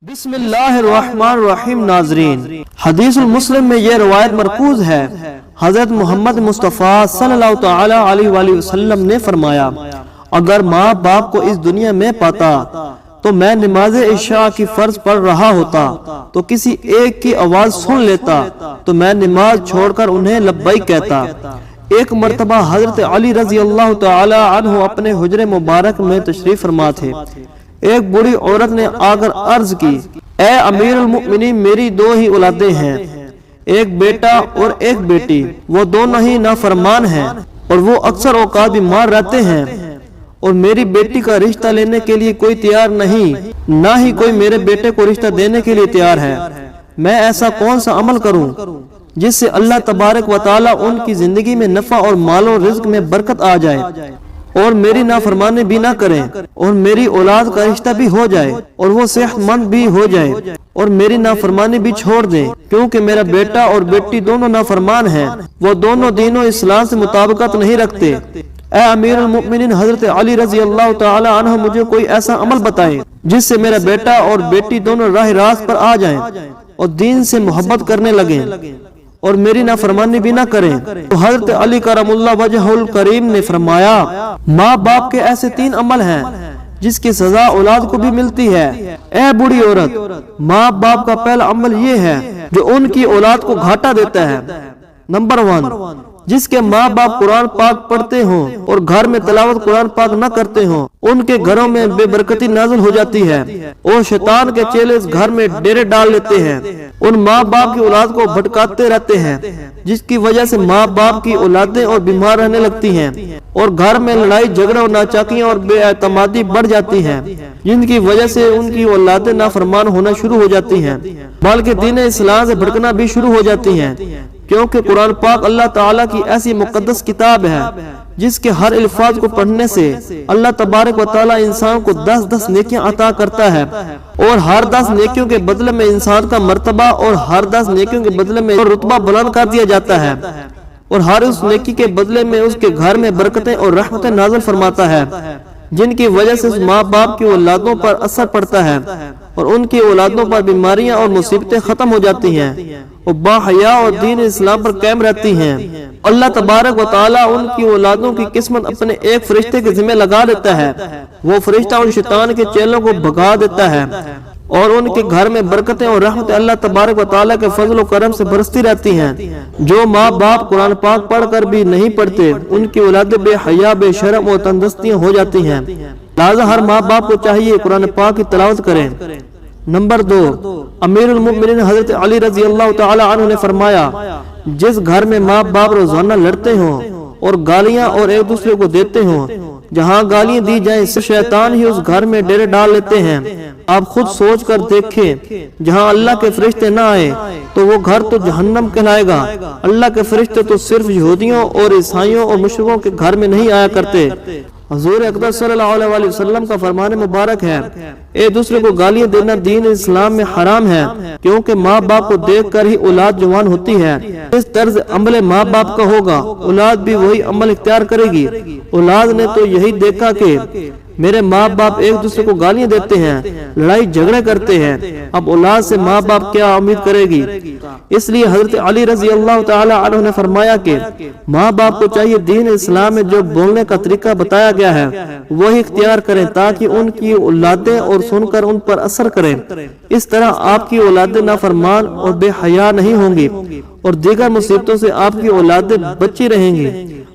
بسم اللہ الرحمن الرحیم۔ ناظرین، حدیث المسلم میں یہ روایت مرکوز ہے، حضرت محمد مصطفیٰ صلی اللہ تعالی علیہ وآلہ وسلم نے فرمایا، اگر ماں باپ کو اس دنیا میں پاتا تو میں نماز عشاء کی فرض پڑھ رہا ہوتا تو کسی ایک کی آواز سن لیتا تو میں نماز چھوڑ کر انہیں لبیک کہتا۔ ایک مرتبہ حضرت علی رضی اللہ تعالی عنہ اپنے حجر مبارک میں تشریف فرما تھے۔ ایک بڑی عورت نے آ کر عرض کی، اے امیر المؤمنین، میری دو ہی اولادیں ہیں، ایک بیٹا اور ایک بیٹی، وہ دونوں ہی نافرمان ہیں اور وہ اکثر اوقات بیمار رہتے ہیں، اور میری بیٹی کا رشتہ لینے کے لیے کوئی تیار نہیں، نہ ہی کوئی میرے بیٹے کو رشتہ دینے کے لیے تیار ہے۔ میں ایسا کون سا عمل کروں جس سے اللہ تبارک و تعالی ان کی زندگی میں نفع اور مال و رزق میں برکت آ جائے اور میری نافرمانی بھی نہ کریں، اور میری اولاد کا رشتہ بھی ہو جائے اور وہ صحت مند بھی ہو جائے اور میری نافرمانی بھی چھوڑ دیں، کیونکہ میرا بیٹا اور بیٹی دونوں نافرمان ہیں، وہ دونوں دین و اسلام سے مطابقت نہیں رکھتے۔ اے امیر المؤمنین حضرت علی رضی اللہ تعالی عنہ، مجھے کوئی ایسا عمل بتائیں جس سے میرا بیٹا اور بیٹی دونوں راہ راست پر آ جائیں اور دین سے محبت کرنے لگیں اور میری نافرمانی بھی نہ کریں۔ تو حضرت علی کرم اللہ وجہ الکریم نے فرمایا، ماں باپ کے ایسے تین عمل ہیں جس کی سزا اولاد کو بھی ملتی ہے۔ اے بوڑھی عورت، ماں باپ کا پہلا عمل یہ ہے جو ان کی اولاد کو گھاٹا دیتا ہے۔ نمبر 1، جس کے ماں باپ قرآن پاک پڑھتے ہوں اور گھر میں تلاوت قرآن پاک نہ کرتے ہوں، ان کے گھروں میں بے برکتی نازل ہو جاتی ہے اور شیطان کے چیلے اس گھر میں ڈیرے ڈال لیتے ہیں، ان ماں باپ کی اولاد کو بھٹکاتے رہتے ہیں، جس کی وجہ سے ماں باپ کی اولادیں اور بیمار رہنے لگتی ہیں اور گھر میں لڑائی جھگڑے اور ناچاکیاں اور بے اعتمادی بڑھ جاتی ہیں، جن کی وجہ سے ان کی اولادیں نافرمان ہونا شروع ہو جاتی ہیں، بلکہ دین اسلام سے بھٹکنا بھی شروع ہو جاتی ہیں، کیونکہ قرآن پاک اللہ تعالیٰ کی ایسی مقدس کتاب ہے جس کے ہر الفاظ کو پڑھنے سے اللہ تبارک و تعالیٰ انسان کو 10 نیکیاں عطا کرتا ہے، اور ہر 10 نیکیوں کے بدلے میں انسان کا مرتبہ اور ہر 10 نیکیوں کے بدلے میں رتبہ بلند کر دیا جاتا ہے، اور ہر اس نیکی کے بدلے میں اس کے گھر میں برکتیں اور رحمتیں نازل فرماتا ہے، جن کی وجہ سے اس ماں باپ کی اولادوں پر اثر پڑتا ہے اور ان کی اولادوں پر بیماریاں اور مصیبتیں ختم ہو جاتی ہیں اور باحیا اور دین اسلام پر قائم رہتی ہیں۔ اللہ تبارک و تعالیٰ ان کی اولادوں کی قسمت اپنے ایک فرشتے کے ذمہ لگا دیتا ہے، وہ فرشتہ ان شیطان کے چیلوں کو بھگا دیتا ہے اور ان کے گھر میں برکتیں اور رحمت اللہ تبارک و تعالیٰ کے فضل و کرم سے برستی رہتی ہیں۔ جو ماں باپ قرآن پاک پڑھ کر بھی نہیں پڑھتے، ان کی اولادیں بے حیا، بے شرم اور تندرستیاں ہو جاتی ہیں، لہذا ہر ماں باپ کو چاہیے قرآن پاک کی تلاوت کریں۔ نمبر 2، امیر المؤمنین حضرت علی رضی اللہ تعالی عنہ نے فرمایا، جس گھر میں ماں باپ روزانہ لڑتے ہوں اور گالیاں اور ایک دوسرے کو دیتے ہوں، جہاں گالیاں دی جائیں شیطان ہی اس گھر میں ڈیرے ڈال لیتے ہیں۔ آپ خود سوچ کر دیکھیں، جہاں اللہ کے فرشتے نہ آئے تو وہ گھر تو جہنم کہلائے گا۔ اللہ کے فرشتے تو صرف یہودیوں اور عیسائیوں اور مشرکوں کے گھر میں نہیں آیا کرتے۔ حضور اقدس صلی اللہ علیہ وسلم کا فرمان مبارک ہے، ایک دوسرے کو گالیاں دینا دین اسلام میں حرام ہے، کیونکہ ماں باپ کو دیکھ کر ہی اولاد جوان ہوتی ہے۔ اس طرز عمل ماں باپ کا ہوگا، اولاد بھی وہی عمل اختیار کرے گی۔ اولاد نے تو یہی دیکھا کہ میرے ماں باپ ایک دوسرے کو گالیاں دیتے ہیں، لڑائی جھگڑے کرتے ہیں، اب اولاد سے ماں باپ کیا امید کرے گی؟ اس لیے حضرت علی رضی اللہ تعالی عنہ نے فرمایا کہ ماں باپ کو چاہیے دین اسلام میں جو بولنے کا طریقہ بتایا گیا ہے وہی اختیار کریں، تاکہ ان کی اولادیں اور سن کر ان پر اثر کریں۔ اس طرح آپ کی اولادیں نافرمان اور بے حیا نہیں ہوں گی اور دیگر مصیبتوں سے آپ کی اولادیں بچی رہیں گی،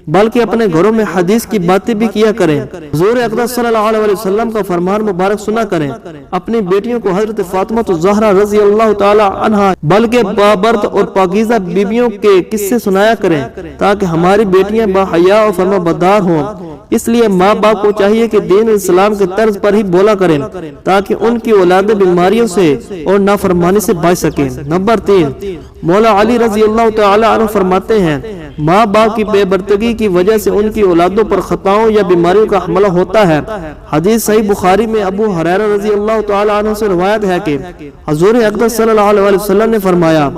بلکہ اپنے گھروں میں حدیث کی باتیں بھی کیا کریں، حضور اقدس صلی اللہ علیہ وسلم کا فرمان مبارک سنا کریں، اپنی بیٹیوں کو حضرت فاطمہ الزہرا رضی اللہ تعالی عنہا بلکہ بابرت اور پاکیزہ بیبیوں کے قصے سنایا کریں، تاکہ ہماری بیٹیاں باحیا اور فرما بردار ہوں۔ اس لیے ماں باپ کو چاہیے کہ دین اسلام کے طرز پر ہی بولا کریں، تاکہ ان کی اولادیں بیماریوں سے اور نافرمانی سے بچ سکیں۔ نمبر 3، مولا علی رضی اللہ تعالی عنہ فرماتے ہیں، ماں باپ کی بے پردگی کی وجہ سے ان کی اولادوں پر خطاؤں یا بیماریوں کا حملہ ہوتا ہے۔ حدیث صحیح بخاری میں ابو ہریرہ رضی اللہ تعالی عنہ سے روایت ہے کہ حضور اقدس صلی اللہ علیہ وسلم نے فرمایا،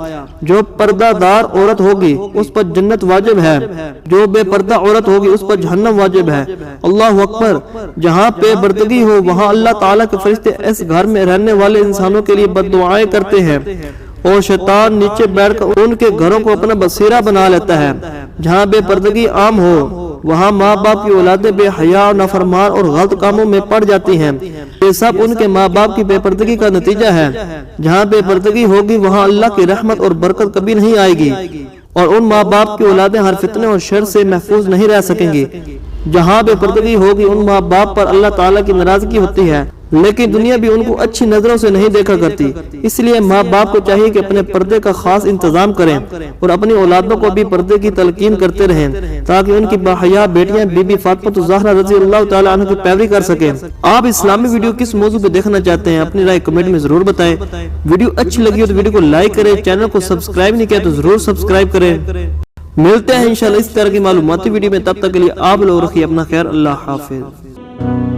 جو پردہ دار عورت ہوگی اس پر جنت واجب ہے، جو بے پردہ عورت ہوگی اس پر جہنم واجب ہے۔ اللہ اکبر! جہاں بے پردگی ہو وہاں اللہ تعالیٰ کے فرشتے اس گھر میں رہنے والے انسانوں کے لیے بد دعائیں کرتے ہیں اور شیطان نیچے بیٹھ کر ان کے گھروں کو اپنا بسیرا بنا لیتا ہے۔ جہاں بے پردگی عام ہو وہاں ماں باپ کی اولادیں بے حیا اور نافرمان اور غلط کاموں میں پڑ جاتی ہیں۔ یہ سب ان کے ماں باپ کی بے پردگی کا نتیجہ ہے۔ جہاں بے پردگی ہوگی وہاں اللہ کی رحمت اور برکت کبھی نہیں آئے گی اور ان ماں باپ کی اولادیں ہر فتنے اور شر سے محفوظ نہیں رہ سکیں گی۔ جہاں بے پردگی ہوگی ان ماں باپ پر اللہ تعالیٰ کی ناراضگی ہوتی ہے، لیکن دنیا بھی ان کو اچھی نظروں سے نہیں دیکھا کرتی۔ اس لیے ماں باپ کو چاہیے کہ اپنے پردے کا خاص انتظام کریں اور اپنی اولادوں کو بھی پردے کی تلقین کرتے رہیں تاکہ ان کی باحیا بیٹیاں بی بی فاطمہ الزہرا رضی اللہ تعالی عنہ کی پیروی کر سکیں۔ آپ اسلامی ویڈیو کس موضوع پہ دیکھنا چاہتے ہیں اپنی رائے کمنٹ میں ضرور بتائیں۔ ویڈیو اچھی لگی ہو تو ویڈیو کو لائک کریں، چینل کو سبسکرائب نہیں کیا تو ضرور سبسکرائب کریں۔ ملتے ہیں انشاءاللہ اس طرح کی معلوماتی ویڈیو میں، تب تک کے لیے آپ لوگ رکھیے اپنا خیر۔ اللہ حافظ۔